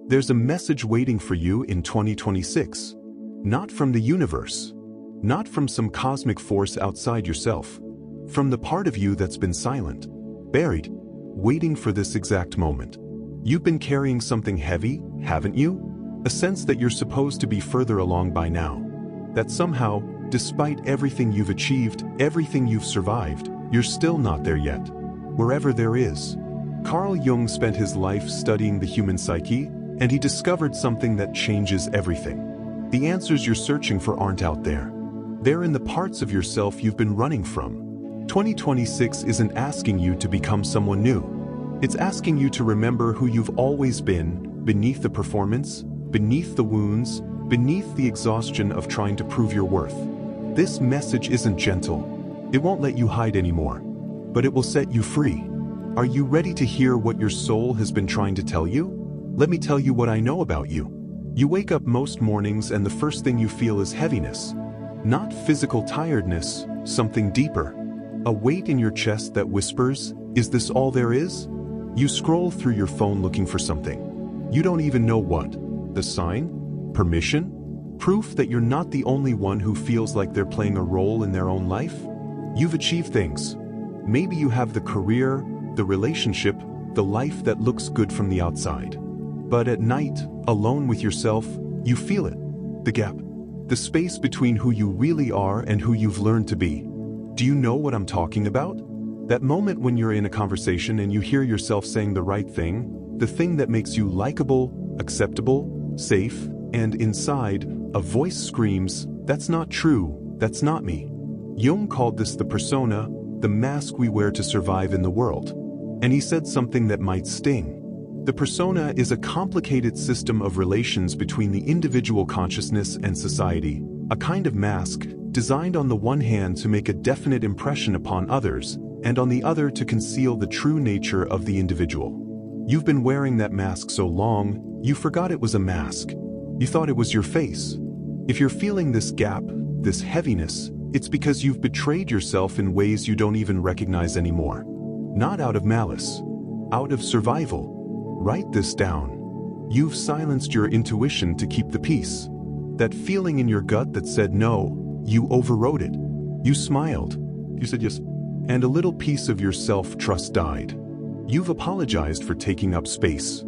There's a message waiting for you in 2026. Not from the universe. Not from some cosmic force outside yourself. From the part of you that's been silent, buried, waiting for this exact moment. You've been carrying something heavy, haven't you? A sense that you're supposed to be further along by now. That somehow, despite everything you've achieved, everything you've survived, you're still not there yet. Wherever there is. Carl Jung spent his life studying the human psyche, and he discovered something that changes everything. The answers you're searching for aren't out there. They're in the parts of yourself you've been running from. 2026 isn't asking you to become someone new. It's asking you to remember who you've always been, beneath the performance, beneath the wounds, beneath the exhaustion of trying to prove your worth. This message isn't gentle. It won't let you hide anymore, but it will set you free. Are you ready to hear what your soul has been trying to tell you? Let me tell you what I know about you. You wake up most mornings and the first thing you feel is heaviness. Not physical tiredness, something deeper. A weight in your chest that whispers, "Is this all there is?" You scroll through your phone looking for something. You don't even know what. The sign? Permission? Proof that you're not the only one who feels like they're playing a role in their own life? You've achieved things. Maybe you have the career, the relationship, the life that looks good from the outside. But at night, alone with yourself, you feel it. The gap. The space between who you really are and who you've learned to be. Do you know what I'm talking about? That moment when you're in a conversation and you hear yourself saying the right thing, the thing that makes you likable, acceptable, safe, and inside, a voice screams, "That's not true, that's not me." Jung called this the persona, the mask we wear to survive in the world. And he said something that might sting. The persona is a complicated system of relations between the individual consciousness and society, a kind of mask designed on the one hand to make a definite impression upon others, and on the other to conceal the true nature of the individual. You've been wearing that mask so long, you forgot it was a mask. You thought it was your face. If you're feeling this gap, this heaviness, it's because you've betrayed yourself in ways you don't even recognize anymore. Not out of malice, out of survival. Write this down. You've silenced your intuition to keep the peace. That feeling in your gut that said no, you overrode it. You smiled. You said yes. And a little piece of your self-trust died. You've apologized for taking up space.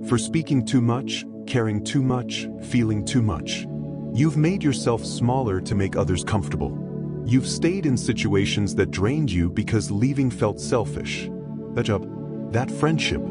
For speaking too much, caring too much, feeling too much. You've made yourself smaller to make others comfortable. You've stayed in situations that drained you because leaving felt selfish. That job, that friendship,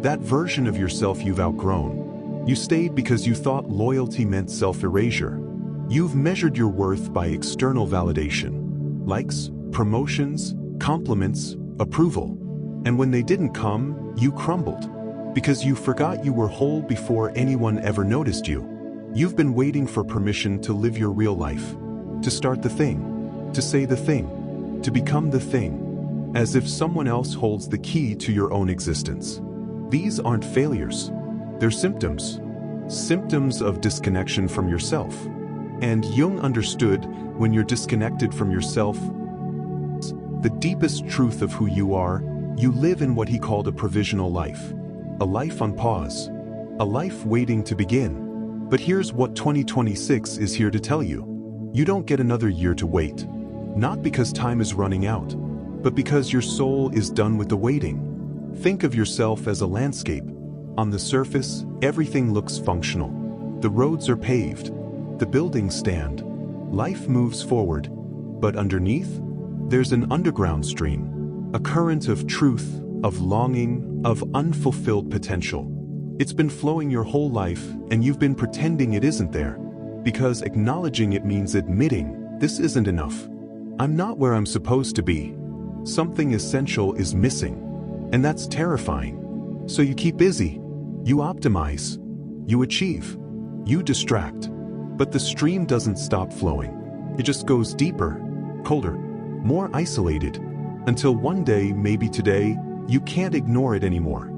that version of yourself you've outgrown. You stayed because you thought loyalty meant self-erasure. You've measured your worth by external validation. Likes, promotions, compliments, approval. And when they didn't come, you crumbled. Because you forgot you were whole before anyone ever noticed you. You've been waiting for permission to live your real life. To start the thing. To say the thing. To become the thing. As if someone else holds the key to your own existence. These aren't failures. They're symptoms. Symptoms of disconnection from yourself. And Jung understood when you're disconnected from yourself, the deepest truth of who you are, you live in what he called a provisional life. A life on pause. A life waiting to begin. But here's what 2026 is here to tell you. You don't get another year to wait. Not because time is running out, but because your soul is done with the waiting. Think of yourself as a landscape. On the surface, everything looks functional. The roads are paved. The buildings stand. Life moves forward. But underneath, there's an underground stream. A current of truth, of longing, of unfulfilled potential. It's been flowing your whole life, and you've been pretending it isn't there. Because acknowledging it means admitting, this isn't enough. I'm not where I'm supposed to be. Something essential is missing. And that's terrifying. So you keep busy. You optimize. You achieve. You distract. But the stream doesn't stop flowing. It just goes deeper, colder, more isolated. Until one day, maybe today, you can't ignore it anymore.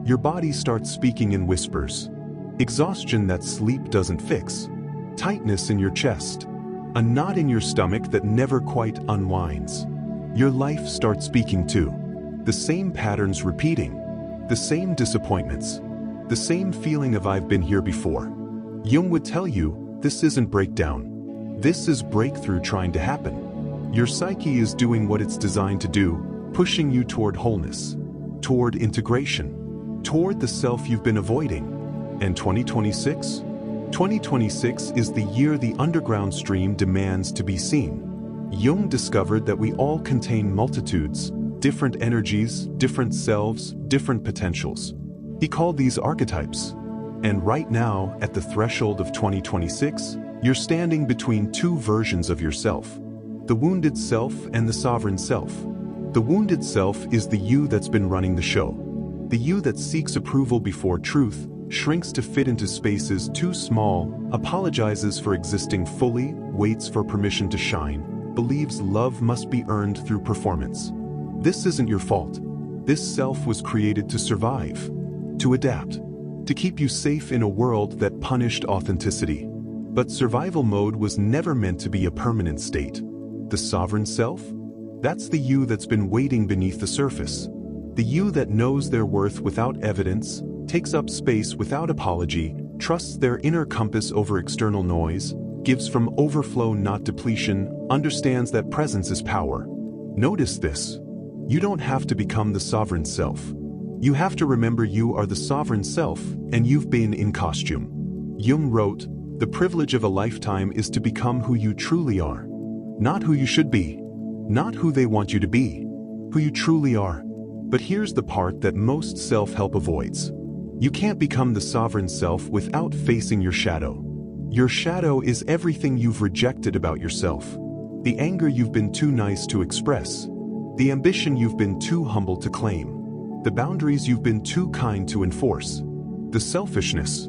Your body starts speaking in whispers. Exhaustion that sleep doesn't fix. Tightness in your chest. A knot in your stomach that never quite unwinds. Your life starts speaking too. The same patterns repeating. The same disappointments. The same feeling of "I've been here before." Jung would tell you, this isn't breakdown. This is breakthrough trying to happen. Your psyche is doing what it's designed to do, pushing you toward wholeness, toward integration, toward the self you've been avoiding. And 2026? 2026 is the year the underground stream demands to be seen. Jung discovered that we all contain multitudes, different energies, different selves, different potentials. He called these archetypes. And right now, at the threshold of 2026, you're standing between two versions of yourself: the wounded self and the sovereign self. The wounded self is the you that's been running the show. The you that seeks approval before truth, shrinks to fit into spaces too small, apologizes for existing fully, waits for permission to shine, believes love must be earned through performance. This isn't your fault. This self was created to survive, to adapt, to keep you safe in a world that punished authenticity. But survival mode was never meant to be a permanent state. The sovereign self? That's the you that's been waiting beneath the surface. The you that knows their worth without evidence, takes up space without apology, trusts their inner compass over external noise, gives from overflow not depletion, understands that presence is power. Notice this. You don't have to become the sovereign self. You have to remember you are the sovereign self, and you've been in costume. Jung wrote, "The privilege of a lifetime is to become who you truly are. Not who you should be. Not who they want you to be. Who you truly are." But here's the part that most self-help avoids. You can't become the sovereign self without facing your shadow. Your shadow is everything you've rejected about yourself. The anger you've been too nice to express. The ambition you've been too humble to claim. The boundaries you've been too kind to enforce. The selfishness.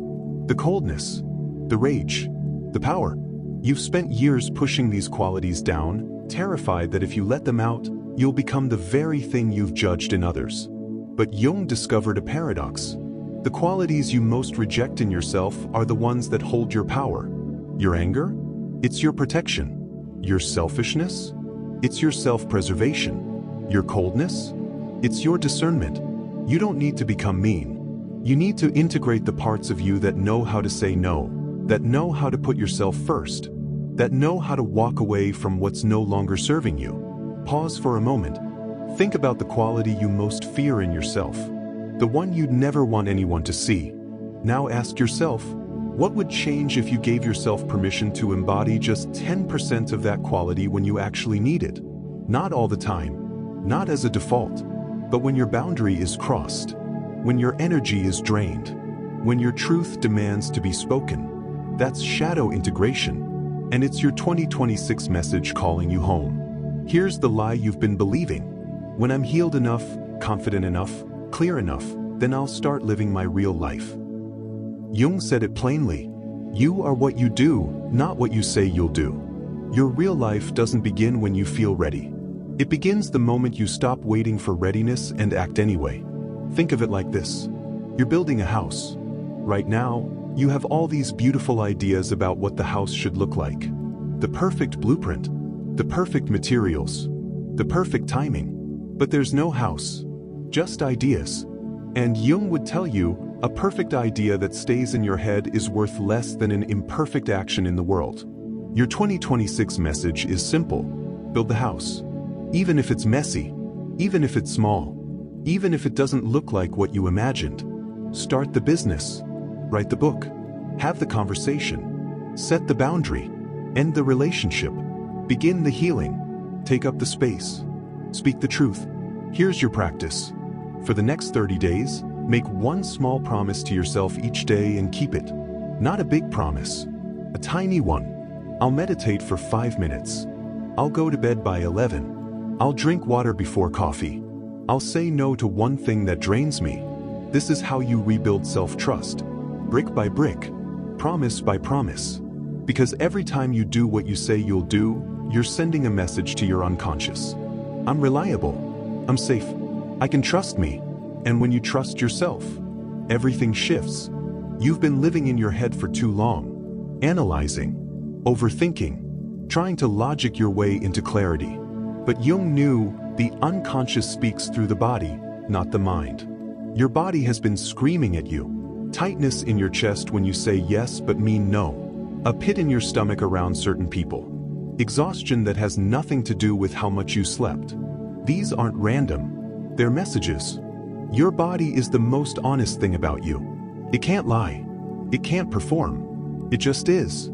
The coldness. The rage. The power. You've spent years pushing these qualities down, terrified that if you let them out, you'll become the very thing you've judged in others. But Jung discovered a paradox. The qualities you most reject in yourself are the ones that hold your power. Your anger? It's your protection. Your selfishness? It's your self-preservation. Your coldness? It's your discernment. You don't need to become mean. You need to integrate the parts of you that know how to say no, that know how to put yourself first, that know how to walk away from what's no longer serving you. Pause for a moment. Think about the quality you most fear in yourself. The one you'd never want anyone to see. Now ask yourself, what would change if you gave yourself permission to embody just 10% of that quality when you actually need it? Not all the time, not as a default, but when your boundary is crossed, when your energy is drained, when your truth demands to be spoken. That's shadow integration, and it's your 2026 message calling you home. Here's the lie you've been believing. When I'm healed enough, confident enough, clear enough, then I'll start living my real life. Jung said it plainly. You are what you do, not what you say you'll do. Your real life doesn't begin when you feel ready. It begins the moment you stop waiting for readiness and act anyway. Think of it like this. You're building a house. Right now, you have all these beautiful ideas about what the house should look like. The perfect blueprint, the perfect materials, the perfect timing. But there's no house. Just ideas. And Jung would tell you, a perfect idea that stays in your head is worth less than an imperfect action in the world. Your 2026 message is simple. Build the house. Even if it's messy, even if it's small, even if it doesn't look like what you imagined. Start the business. Write the book. Have the conversation. Set the boundary. End the relationship. Begin the healing. Take up the space. Speak the truth. Here's your practice. For the next 30 days, make one small promise to yourself each day and keep it. Not a big promise, a tiny one. I'll meditate for 5 minutes. I'll go to bed by 11. I'll drink water before coffee. I'll say no to one thing that drains me. This is how you rebuild self-trust. Brick by brick, promise by promise. Because every time you do what you say you'll do, you're sending a message to your unconscious. I'm reliable. I'm safe. I can trust me. And when you trust yourself, everything shifts. You've been living in your head for too long, analyzing, overthinking, trying to logic your way into clarity. But Jung knew the unconscious speaks through the body, not the mind. Your body has been screaming at you. tightness in your chest when you say yes but mean no, a pit in your stomach around certain people, exhaustion that has nothing to do with how much you slept. These aren't random, they're messages. Your body is the most honest thing about you. It can't lie. It can't perform. It just is.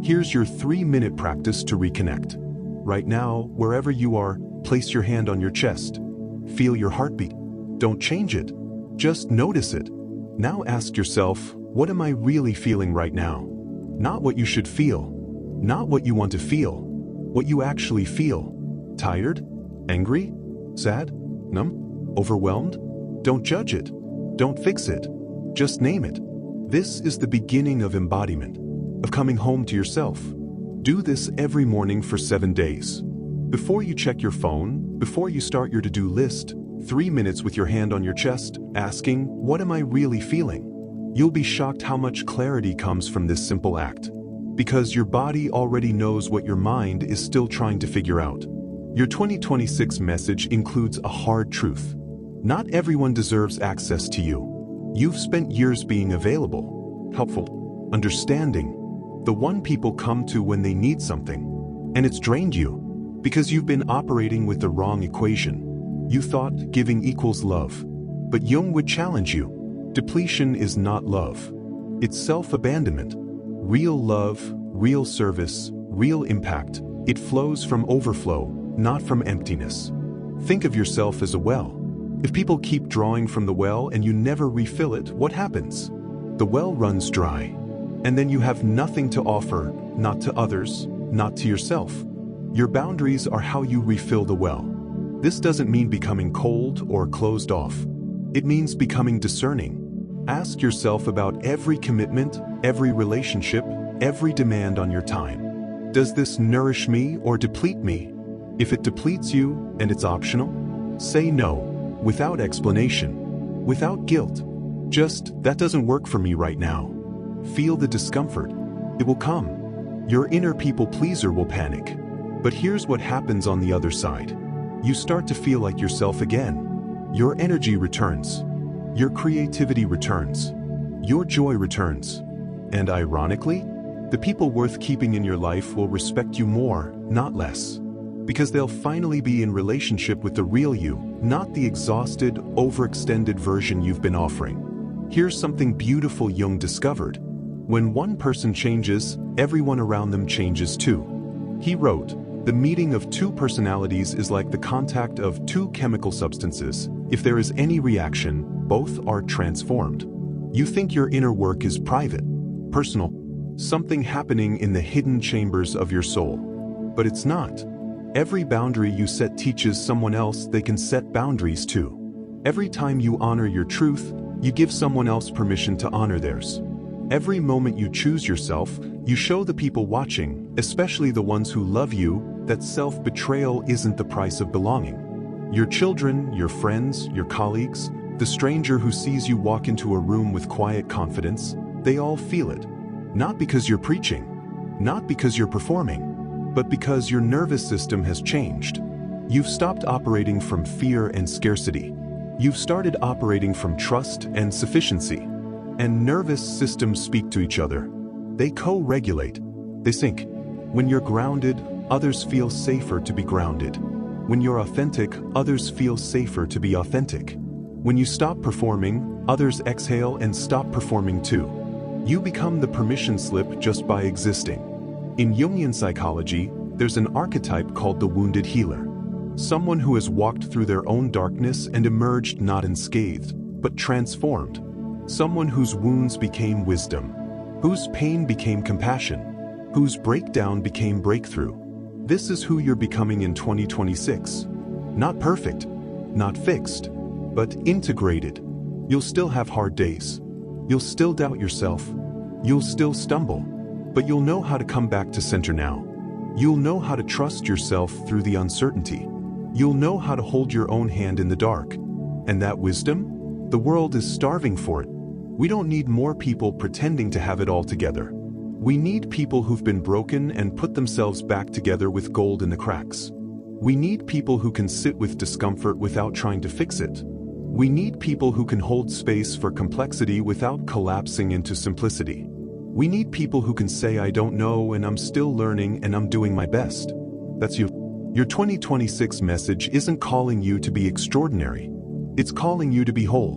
Here's your 3-minute practice to reconnect. Right now, wherever you are, place your hand on your chest. Feel your heartbeat. Don't change it. Just notice it. Now ask yourself, what am I really feeling right now? Not what you should feel. Not what you want to feel. What you actually feel. Tired? Angry? Sad? Numb? Overwhelmed? Don't judge it. Don't fix it. Just name it. This is the beginning of embodiment, of coming home to yourself. Do this every morning for 7 days. Before you check your phone, before you start your to-do list, 3 minutes with your hand on your chest, asking, what am I really feeling? You'll be shocked how much clarity comes from this simple act. Because your body already knows what your mind is still trying to figure out. Your 2026 message includes a hard truth. Not everyone deserves access to you. You've spent years being available, helpful, understanding, the one people come to when they need something. And it's drained you, because you've been operating with the wrong equation. You thought giving equals love. But Jung would challenge you. Depletion is not love. It's self-abandonment. Real love, real service, real impact. It flows from overflow, not from emptiness. Think of yourself as a well. If people keep drawing from the well and you never refill it, what happens? The well runs dry. And then you have nothing to offer, not to others, not to yourself. Your boundaries are how you refill the well. This doesn't mean becoming cold or closed off. It means becoming discerning. Ask yourself about every commitment, every relationship, every demand on your time. Does this nourish me or deplete me? If it depletes you and it's optional, say no. Without explanation, without guilt. Just, that doesn't work for me right now. Feel the discomfort. It will come. Your inner people pleaser will panic. But here's what happens on the other side. You start to feel like yourself again. Your energy returns. Your creativity returns. Your joy returns. And ironically, the people worth keeping in your life will respect you more, not less. Because they'll finally be in relationship with the real you, not the exhausted, overextended version you've been offering. Here's something beautiful Jung discovered. When one person changes, everyone around them changes too. He wrote, the meeting of two personalities is like the contact of two chemical substances. If there is any reaction, both are transformed. You think your inner work is private, personal, something happening in the hidden chambers of your soul. But it's not. Every boundary you set teaches someone else they can set boundaries too. Every time you honor your truth, you give someone else permission to honor theirs. Every moment you choose yourself, you show the people watching, especially the ones who love you, that self-betrayal isn't the price of belonging. Your children, your friends, your colleagues, the stranger who sees you walk into a room with quiet confidence, they all feel it. Not because you're preaching, not because you're performing, but because your nervous system has changed. You've stopped operating from fear and scarcity. You've started operating from trust and sufficiency. And nervous systems speak to each other. They co-regulate. They sync. When you're grounded, others feel safer to be grounded. When you're authentic, others feel safer to be authentic. When you stop performing, others exhale and stop performing too. You become the permission slip just by existing. In Jungian psychology, there's an archetype called the wounded healer. Someone who has walked through their own darkness and emerged not unscathed, but transformed. Someone whose wounds became wisdom, whose pain became compassion, whose breakdown became breakthrough. This is who you're becoming in 2026. Not perfect, not fixed, but integrated. You'll still have hard days. You'll still doubt yourself. You'll still stumble. But you'll know how to come back to center now. You'll know how to trust yourself through the uncertainty. You'll know how to hold your own hand in the dark. And that wisdom? The world is starving for it. We don't need more people pretending to have it all together. We need people who've been broken and put themselves back together with gold in the cracks. We need people who can sit with discomfort without trying to fix it. We need people who can hold space for complexity without collapsing into simplicity. We need people who can say, I don't know and I'm still learning and I'm doing my best. That's you. Your 2026 message isn't calling you to be extraordinary. It's calling you to be whole.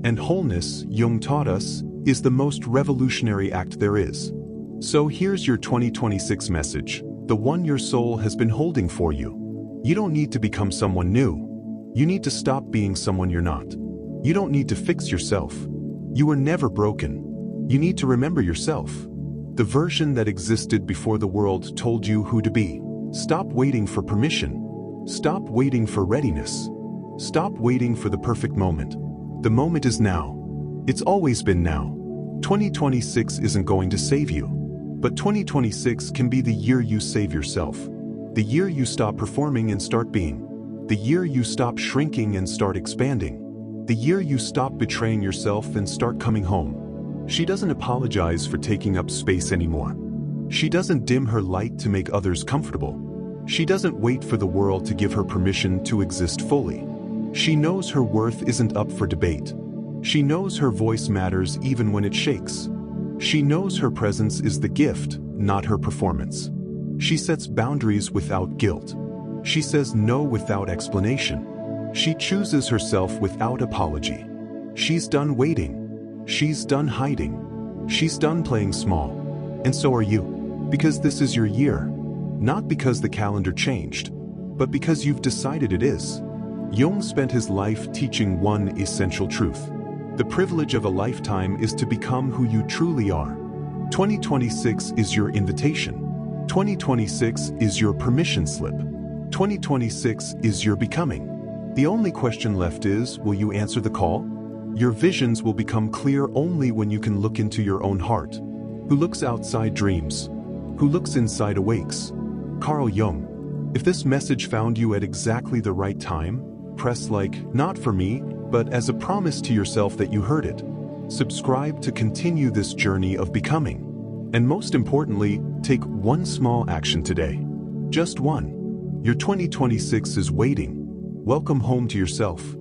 And wholeness, Jung taught us, is the most revolutionary act there is. So here's your 2026 message, the one your soul has been holding for you. You don't need to become someone new. You need to stop being someone you're not. You don't need to fix yourself. You were never broken. You need to remember yourself. The version that existed before the world told you who to be. Stop waiting for permission. Stop waiting for readiness. Stop waiting for the perfect moment. The moment is now. It's always been now. 2026 isn't going to save you. But 2026 can be the year you save yourself. The year you stop performing and start being. The year you stop shrinking and start expanding. The year you stop betraying yourself and start coming home. She doesn't apologize for taking up space anymore. She doesn't dim her light to make others comfortable. She doesn't wait for the world to give her permission to exist fully. She knows her worth isn't up for debate. She knows her voice matters even when it shakes. She knows her presence is the gift, not her performance. She sets boundaries without guilt. She says no without explanation. She chooses herself without apology. She's done waiting. She's done hiding. She's done playing small. And so are you. Because this is your year. Not because the calendar changed, but because you've decided it is. Jung spent his life teaching one essential truth. The privilege of a lifetime is to become who you truly are. 2026 is your invitation. 2026 is your permission slip. 2026 is your becoming. The only question left is, will you answer the call? Your visions will become clear only when you can look into your own heart. Who looks outside dreams? Who looks inside awakes? Carl Jung. If this message found you at exactly the right time, press like, not for me, but as a promise to yourself that you heard it. Subscribe to continue this journey of becoming. And most importantly, take one small action today. Just one. Your 2026 is waiting. Welcome home to yourself.